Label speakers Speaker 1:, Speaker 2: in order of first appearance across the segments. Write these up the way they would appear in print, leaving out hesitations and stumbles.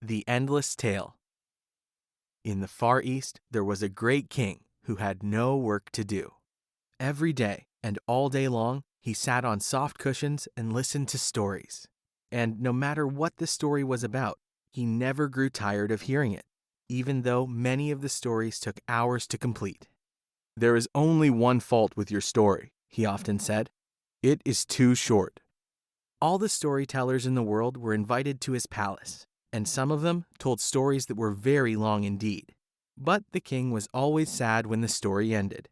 Speaker 1: The Endless Tale. In the Far East, there was a great king who had no work to do. Every day and all day long, he sat on soft cushions and listened to stories. And no matter what the story was about, he never grew tired of hearing it, even though many of the stories took hours to complete. "There is only one fault with your story," he often said. "It is too short." All the storytellers in the world were invited to his palace, and some of them told stories that were very long indeed. But the king was always sad when the story ended.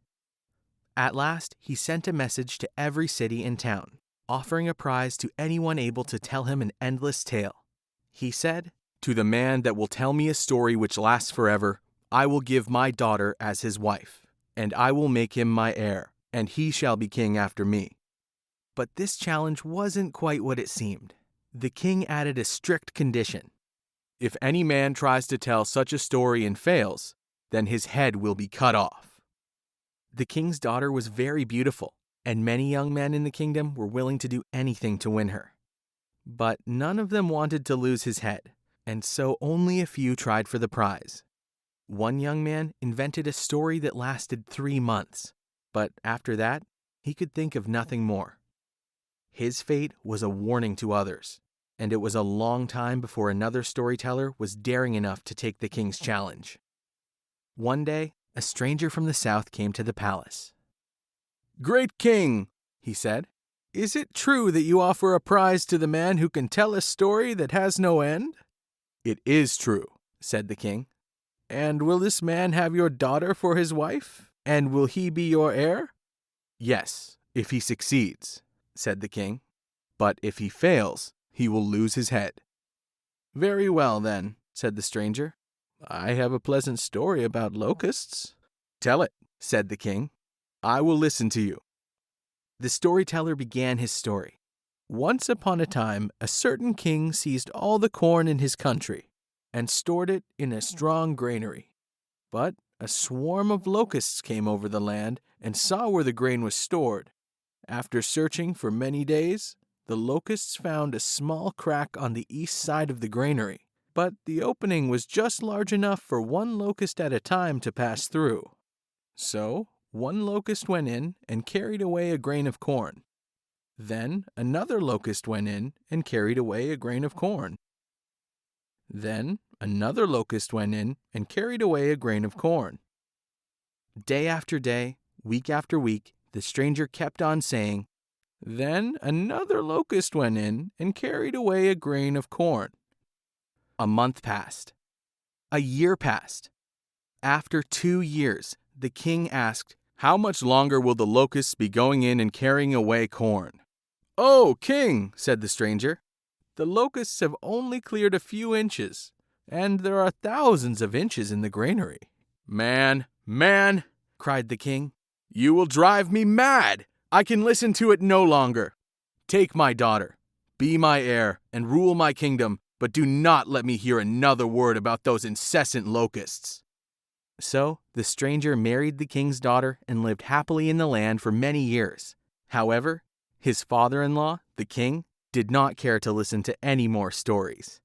Speaker 1: At last, he sent a message to every city and town, offering a prize to anyone able to tell him an endless tale. He said, "To the man that will tell me a story which lasts forever, I will give my daughter as his wife, and I will make him my heir, and he shall be king after me." But this challenge wasn't quite what it seemed. The king added a strict condition. "If any man tries to tell such a story and fails, then his head will be cut off." The king's daughter was very beautiful, and many young men in the kingdom were willing to do anything to win her. But none of them wanted to lose his head, and so only a few tried for the prize. One young man invented a story that lasted 3 months, but after that, he could think of nothing more. His fate was a warning to others, and it was a long time before another storyteller was daring enough to take the king's challenge. One day, a stranger from the south came to the palace. "Great king," he said, "is it true that you offer a prize to the man who can tell a story that has no end?" "It is true," said the king. "And will this man have your daughter for his wife? And will he be your heir?" "Yes, if he succeeds," said the king. "But if he fails, he will lose his head." "Very well, then," said the stranger. "I have a pleasant story about locusts." "Tell it," said the king. "I will listen to you." The storyteller began his story. "Once upon a time, a certain king seized all the corn in his country and stored it in a strong granary. But a swarm of locusts came over the land and saw where the grain was stored. After searching for many days, the locusts found a small crack on the east side of the granary, but the opening was just large enough for one locust at a time to pass through. So one locust went in and carried away a grain of corn. Then another locust went in and carried away a grain of corn. Then another locust went in and carried away a grain of corn." Day after day, week after week, the stranger kept on saying, "Then another locust went in and carried away a grain of corn." A month passed. A year passed. After 2 years, the king asked, "How much longer will the locusts be going in and carrying away corn?" "Oh, king," said the stranger, "the locusts have only cleared a few inches, and there are thousands of inches in the granary." Man, cried the king, "you will drive me mad! I can listen to it no longer. Take my daughter, be my heir, and rule my kingdom, but do not let me hear another word about those incessant locusts." So the stranger married the king's daughter and lived happily in the land for many years. However, his father-in-law, the king, did not care to listen to any more stories.